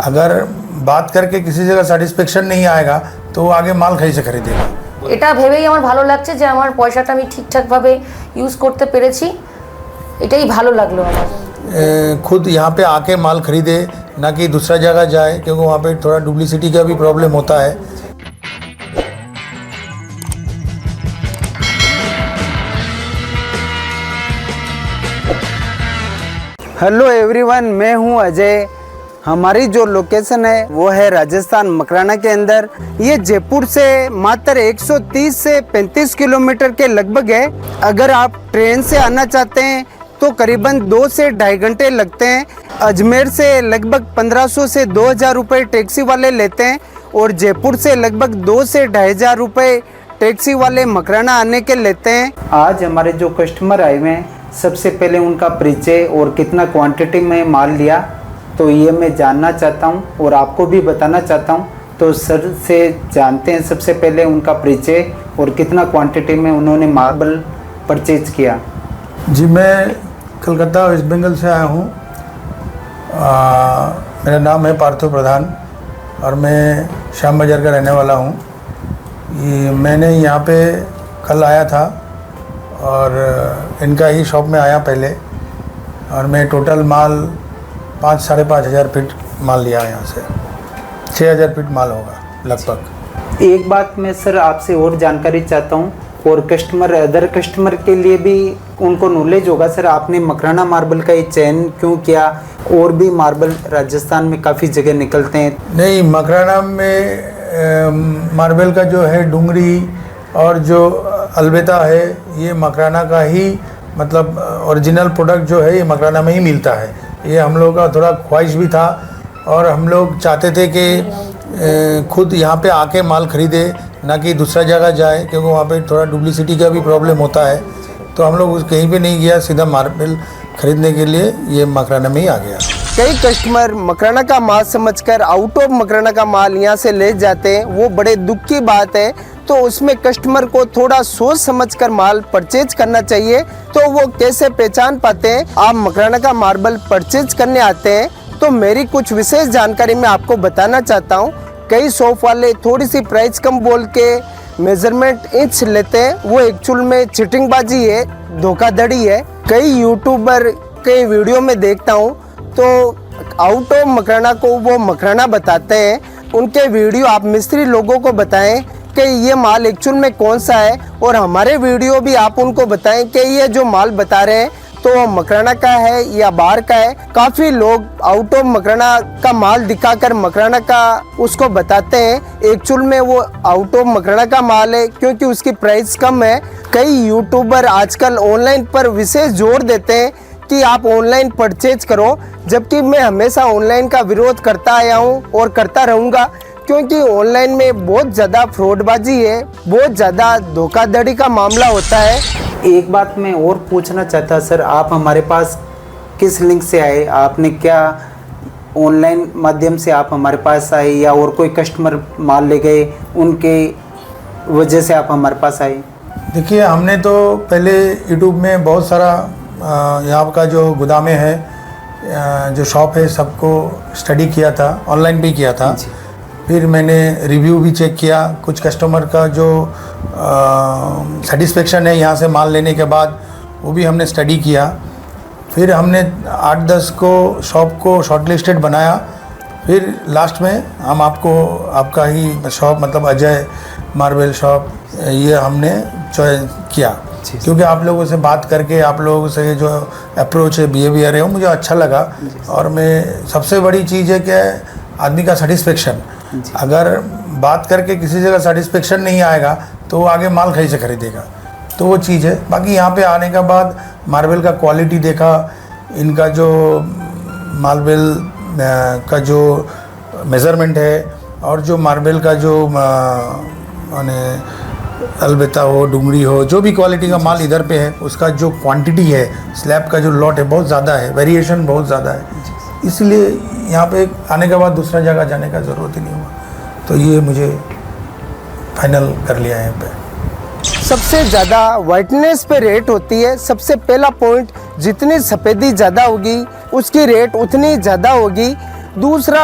अगर बात करके किसी जगह স্যাটিসফ্যাকশন नहीं आएगा तो वो आगे माल कहीं से खरीदेगा। এটা ভেবেই আমার ভালো লাগছে যে আমার পয়সাটা আমি ঠিকঠাকভাবে ইউজ করতে পেরেছি, এটাই ভালো লাগলো আমার। खुद यहाँ पे आके माल खरीदे, ना कि दूसरा जगह जाए, क्योंकि वहाँ पे थोड़ा डुप्लिसिटी का भी प्रॉब्लम होता है। हेलो एवरीवन, मैं हूं अजय। हमारी जो लोकेशन है वो है राजस्थान मकराना के अंदर। ये जयपुर से मात्र 130 से 35 किलोमीटर के लगभग है। अगर आप ट्रेन से आना चाहते हैं तो करीबन 2 से 2.5 घंटे लगते हैं। अजमेर से लगभग 1500 से 2000 रुपये टैक्सी वाले लेते हैं और जयपुर से लगभग 2 से 2500 रुपये टैक्सी वाले मकराना आने के लेते हैं। आज हमारे जो कस्टमर आए हुए हैं, सबसे पहले उनका परिचय और कितना क्वांटिटी में माल लिया तो ये मैं जानना चाहता हूँ और आपको भी बताना चाहता हूँ। तो सर से जानते हैं सबसे पहले उनका परिचय और कितना क्वांटिटी में उन्होंने मार्बल परचेज किया। जी, मैं कलकत्ता वेस्ट बंगाल से आया हूँ। मेरा नाम है पार्थो प्रधान और मैं श्याम बाज़ार का रहने वाला हूँ। ये मैंने यहाँ पे कल आया था और इनका ही शॉप में आया पहले, और मैं टोटल माल 5-5.5 हज़ार फीट माल लिया यहाँ से। 6,000 फीट माल होगा लगभग। एक बात मैं सर आपसे और जानकारी चाहता हूँ और अदर कस्टमर के लिए भी उनको नॉलेज होगा। सर, आपने मकराना मार्बल का ये चयन क्यों किया? और भी मार्बल राजस्थान में काफ़ी जगह निकलते हैं। नहीं, मकराना में मार्बल का जो है डूंगरी और जो अलबेता है, ये मकराना का ही मतलब ओरिजिनल प्रोडक्ट जो है ये मकराना में ही मिलता है। ये हम लोग का थोड़ा ख्वाहिश भी था और हम लोग चाहते थे कि खुद यहाँ पे आके माल खरीदे, ना कि दूसरा जगह जाए, क्योंकि वहाँ पे थोड़ा डुप्लिसिटी का भी प्रॉब्लम होता है। तो हम लोग कहीं पे नहीं गया, सीधा मार्बल खरीदने के लिए ये मकराना में ही आ गया। कई कस्टमर मकराना का माल समझकर आउट ऑफ मकराना का माल यहाँ से ले जाते हैं, वो बड़े दुख की बात है। तो उसमें कस्टमर को थोड़ा सोच समझकर माल परचेज करना चाहिए। तो वो कैसे पहचान पाते हैं आप मकराना का मार्बल परचेज करने आते हैं? तो मेरी कुछ विशेष जानकारी मैं आपको बताना चाहता हूँ। कई शॉप वाले थोड़ी सी प्राइस कम बोल के मेजरमेंट इंच लेते हैं, वो एक्चुअल में चिटिंगबाजी है, धोखाधड़ी है। कई यूट्यूबर के वीडियो में देखता हूँ तो आउट ऑफ मकराना को वो मकराना बताते हैं। उनके वीडियो आप मिस्त्री लोगों को बताएं कि ये माल एक्चुअल में कौन सा है, और हमारे वीडियो भी आप उनको बताएं कि ये जो माल बता रहे हैं तो मकराना का है या बाहर का है। काफ़ी लोग आउट ऑफ मकराना का माल दिखाकर मकराना का उसको बताते हैं, एक्चुअल में वो आउट ऑफ मकराना का माल है क्योंकि उसकी प्राइस कम है। कई यूट्यूबर आजकल ऑनलाइन पर विशेष जोर देते हैं कि आप ऑनलाइन परचेज करो, जबकि मैं हमेशा ऑनलाइन का विरोध करता आया हूँ और करता रहूँगा, क्योंकि ऑनलाइन में बहुत ज़्यादा फ्रॉडबाजी है, बहुत ज़्यादा धोखाधड़ी का मामला होता है। एक बात मैं और पूछना चाहता सर, आप हमारे पास किस लिंक से आए? आपने क्या ऑनलाइन माध्यम से आप हमारे पास आए या और कोई कस्टमर माल ले गए उनके वजह से आप हमारे पास आए? देखिए, हमने तो पहले यूट्यूब में बहुत सारा यहाँ का जो गोदामें है, जो शॉप है, सबको स्टडी किया था, ऑनलाइन भी किया था। फिर मैंने रिव्यू भी चेक किया, कुछ कस्टमर का जो सेटिस्फेक्शन है यहाँ से माल लेने के बाद, वो भी हमने स्टडी किया। फिर हमने 8-10 को शॉप को शॉर्टलिस्टेड बनाया। फिर लास्ट में हम आपका ही शॉप मतलब अजय मार्बल शॉप ये हमने चॉइस किया, क्योंकि आप लोगों से बात करके, आप लोगों से जो अप्रोच है, बिहेवियर है, वो मुझे अच्छा लगा। और मैं सबसे बड़ी चीज़ है कि आदमी का सेटिस्फेक्शन। अगर बात करके किसी जगह सेटिस्फेक्शन नहीं आएगा तो वो आगे माल कहीं से खरीदेगा, तो वो चीज़ है। बाकी यहाँ पे आने के बाद मार्बल का क्वालिटी देखा, इनका जो मार्बल का जो मेज़रमेंट है और जो मार्बल का जो माने अलबेता हो, डूंगरी हो, जो भी क्वालिटी का माल इधर पे है, उसका जो क्वांटिटी है, स्लैब का जो लॉट है बहुत ज़्यादा है, वेरिएशन बहुत ज़्यादा है। इसलिए यहाँ पे आने के बाद दूसरा जगह जाने का ज़रूरत ही नहीं हुआ, तो ये मुझे फाइनल कर लिया है यहाँ पे। सबसे ज़्यादा वाइटनेस पे रेट होती है। सबसे पहला पॉइंट, जितनी सफ़ेदी ज़्यादा होगी उसकी रेट उतनी ज़्यादा होगी। दूसरा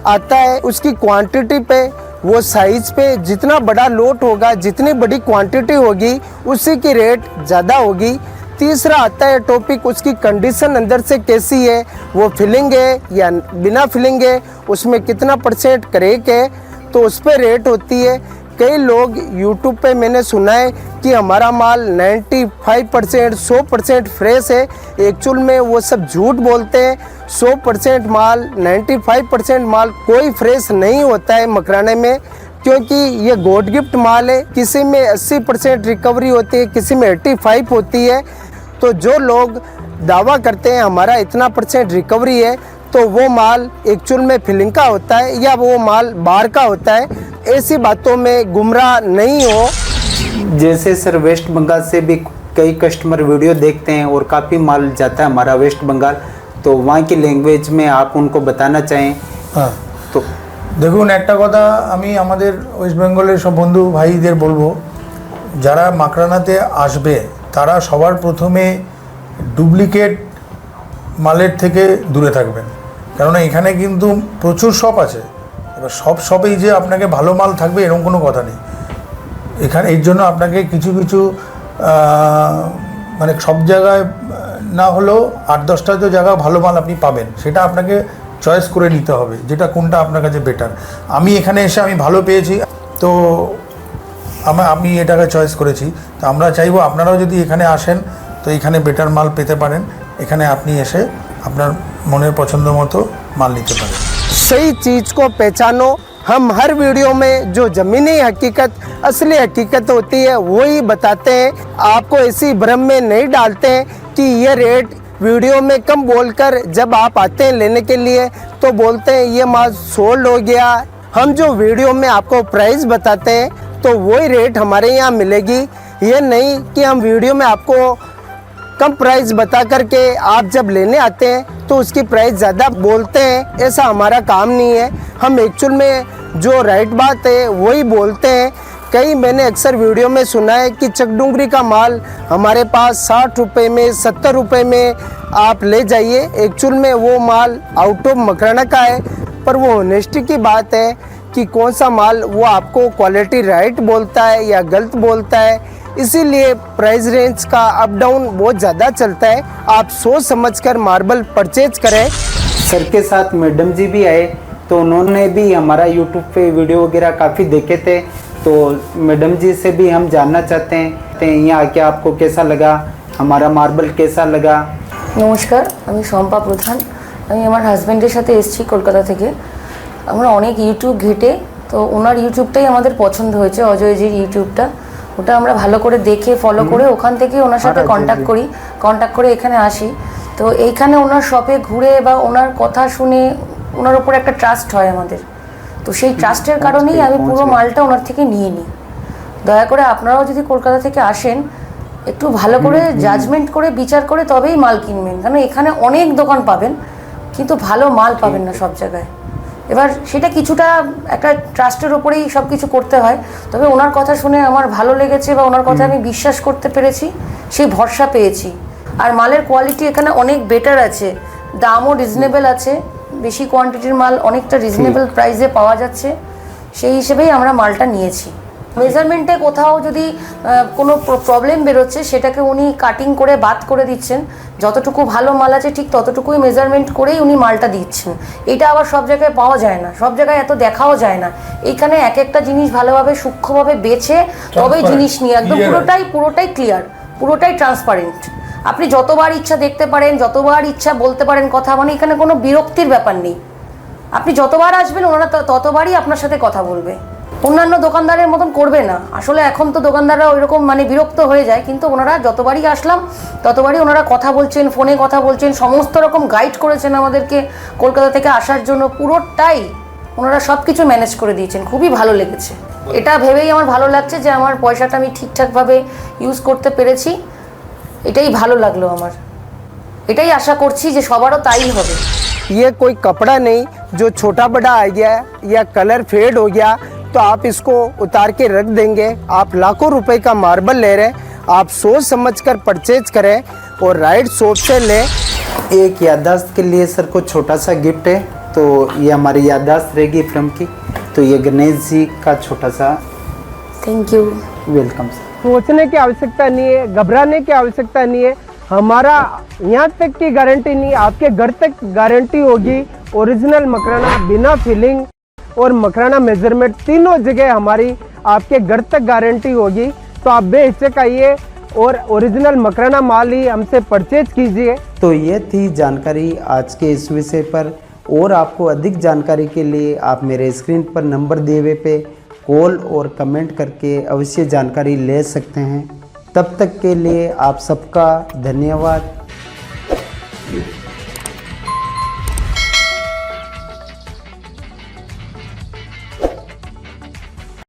आता है उसकी क्वांटिटी पे, वो साइज पे, जितना बड़ा लोट होगा, जितनी बड़ी क्वांटिटी होगी उसी की रेट ज़्यादा होगी। तीसरा आता है टॉपिक उसकी कंडीशन अंदर से कैसी है, वो फिलिंग है या बिना फिलिंग है, उसमें कितना परसेंट क्रैक है, तो उस पर रेट होती है। कई लोग YouTube पे मैंने सुना है कि हमारा माल 95% 100% फ्रेश है। एक्चुअल में वो सब झूठ बोलते हैं। 100% माल, 95% माल कोई फ्रेश नहीं होता है मकराने में, क्योंकि ये गॉड गिफ्ट माल है। किसी में 80% रिकवरी होती है, किसी में 85 होती है। तो जो लोग दावा करते हैं हमारा इतना % रिकवरी है, तो वो माल एक्चुअल में फिलिंग का होता है या वो माल बाहर का होता है। ऐसी बातों में गुमराह नहीं हो। जैसे सर वेस्ट बंगाल से भी कई कस्टमर वीडियो देखते हैं और काफ़ी माल जाता है हमारा वेस्ट बंगाल, तो वहाँ की लैंग्वेज में आप उनको बताना चाहें। हाँ, तो দেখুন একটা কথা আমি আমাদের ওয়েস্ট বেঙ্গলের সব বন্ধু ভাইদের বলবো, যারা মাকরানাতে আসবে তারা সবার প্রথমে ডুপ্লিকেট মালের থেকে দূরে থাকবেন, কেননা এখানে কিন্তু প্রচুর শপ আছে। এবার সব শপেই যে আপনাকে ভালো মাল থাকবে এরকম কোনো কথা নেই। এখানে এর জন্য আপনাকে কিছু কিছু মানে সব জায়গায় না হলেও 8-10টা তো জায়গা ভালো মাল আপনি পাবেন, সেটা আপনাকে চয়েস করে নিতে হবে যেটা কোনটা আপনার কাছে বেটার। আমি এখানে এসে আমি ভালো পেয়েছি, তো আমি এটাকে চয়েস করেছি। তো আমরা চাইবো আপনারাও যদি এখানে আসেন তো এখানে বেটার মাল পেতে পারেন, এখানে আপনি এসে আপনার মনের পছন্দ মতো মাল নিতে পারেন। सही चीज़ को पहचानो। हम हर वीडियो में जो ज़मीनी हकीकत, असली हकीकत होती है वही बताते हैं। आपको ऐसी भ्रम में नहीं डालते हैं कि ये रेट वीडियो में कम बोलकर जब आप आते हैं लेने के लिए तो बोलते हैं ये माल सोल्ड हो गया। हम जो वीडियो में आपको प्राइस बताते हैं तो वही रेट हमारे यहाँ मिलेगी। ये नहीं कि हम वीडियो में आपको कम प्राइस बता करके आप जब लेने आते हैं तो उसकी प्राइस ज़्यादा बोलते हैं, ऐसा हमारा काम नहीं है। हम एक्चुअल में जो राइट बात है वही बोलते हैं। कई मैंने अक्सर वीडियो में सुना है कि चकडुंगरी का माल हमारे पास 60 रुपये में, 70 रुपये में आप ले जाइए। एक्चुअल में वो माल आउट ऑफ मकराना का है, पर वो ऑनेस्टी की बात है कि कौन सा माल वो आपको क्वालिटी राइट बोलता है या गलत बोलता है। इसीलिए प्राइस रेंज का अप डाउन बहुत ज़्यादा चलता है। आप सोच समझकर मार्बल परचेज करें। सर के साथ मैडम जी भी आए, तो उन्होंने भी हमारा यूट्यूब पे वीडियो वगैरह काफ़ी देखे थे। तो मैडम जी से भी हम जानना चाहते हैं यहाँ आके आपको कैसा लगा, हमारा मार्बल कैसा लगा। নমস্কার, আমি শম্পা প্রধান। আমি আমার হাজব্যান্ডের সাথে এসেছি কলকাতা থেকে। আমরা অনেক ইউটিউব ঘেটে তো ওনার ইউটিউবটাই আমাদের পছন্দ হয়েছে, অজয়জির ইউটিউবটা। ওটা আমরা ভালো করে দেখে ফলো করে ওখান থেকে ওনার সাথে কন্ট্যাক্ট করে এখানে আসি। তো এইখানে ওনার শপে ঘুরে বা ওনার কথা শুনে ওনার উপর একটা ট্রাস্ট হয় আমাদের। তো সেই ট্রাস্টের কারণেই আমি পুরো মালটা ওনার থেকে নিয়ে নিই। দয়া করে আপনারাও যদি কলকাতা থেকে আসেন একটু ভালো করে জাজমেন্ট করে বিচার করে তবেই মাল কিনবেন, কারণ এখানে অনেক দোকান পাবেন কিন্তু ভালো মাল পাবেন না সব জায়গায়। এবার সেটা কিছুটা একটা ট্রাস্টের ওপরেই সব কিছু করতে হয়। তবে ওনার কথা শুনে আমার ভালো লেগেছে বা ওনার কথা আমি বিশ্বাস করতে পেরেছি, সেই ভরসা পেয়েছি। আর মালের কোয়ালিটি এখানে অনেক বেটার আছে, দামও রিজনেবল আছে, বেশি কোয়ান্টিটির মাল অনেকটা রিজনেবল প্রাইসে পাওয়া যাচ্ছে, সেই হিসেবেই আমরা মালটা নিয়েছি। মেজারমেন্টে কোথাও যদি কোনো প্রবলেম বেরোচ্ছে সেটাকে উনি কাটিং করে বাদ করে দিচ্ছেন। যতটুকু ভালো মাল আছে ঠিক ততটুকুই মেজারমেন্ট করেই উনি মালটা দিচ্ছেন। এটা আবার সব জায়গায় পাওয়া যায় না, সব জায়গায় এত দেখাও যায় না। এইখানে এক একটা জিনিস ভালোভাবে সূক্ষ্মভাবে বেছে তবেই জিনিস নিয়ে একদম পুরোটাই ক্লিয়ার, পুরোটাই ট্রান্সপারেন্ট। আপনি যতবার ইচ্ছা দেখতে পারেন, যতবার ইচ্ছা বলতে পারেন কথা, মানে এখানে কোনো বিরক্তির ব্যাপার নেই। আপনি যতবার আসবেন ওনারা ততবারই আপনার সাথে কথা বলবে, অন্যান্য দোকানদারের মতন করবে না। আসলে এখন তো দোকানদাররা ওইরকম মানে বিরক্ত হয়ে যায়, কিন্তু ওনারা যতবারই আসলাম ততবারই ওনারা কথা বলছেন, ফোনে কথা বলছেন, সমস্ত রকম গাইড করেছেন আমাদেরকে কলকাতা থেকে আসার জন্য। পুরোটাই ওনারা সব কিছু ম্যানেজ করে দিয়েছেন, খুবই ভালো লেগেছে। এটা ভেবেই আমার ভালো লাগছে যে আমার পয়সাটা আমি ঠিকঠাকভাবে ইউজ করতে পেরেছি, এটাই ভালো লাগলো আমার। এটাই আশা করছি যে সবারও তাই হবে। ये कोई कपड़ा नहीं जो छोटा बड़ा आ गया या कलर फेड हो गया तो आप इसको उतार के रख देंगे। आप लाखों रुपए का मार्बल ले रहे हैं, आप सोच समझकर परचेज करें और राइट शॉप से लें। एक याददाश्त के लिए सर को छोटा सा गिफ्ट है, तो तो ये हमारी याददाश्त रहेगी फिल्म की। तो ये गणेश जी का छोटा सा थैंक यू। Welcome sir. सोचने की आवश्यकता नहीं है, घबराने की आवश्यकता नहीं है। हमारा यहाँ तक की गारंटी नहीं, आपके घर तक गारंटी होगी। ओरिजिनल मकराना बिना फिलिंग और मकराना मेजरमेंट तीनों जगह हमारी आपके घर तक गारंटी होगी। तो आप बेहिचक आइए और ओरिजिनल मकराना माल ही हमसे परचेज कीजिए। तो ये थी जानकारी आज के इस विषय पर। और आपको अधिक जानकारी के लिए आप मेरे स्क्रीन पर नंबर दिए हुए पे कॉल और कमेंट करके अवश्य जानकारी ले सकते हैं। तब तक के लिए आप सबका धन्यवाद।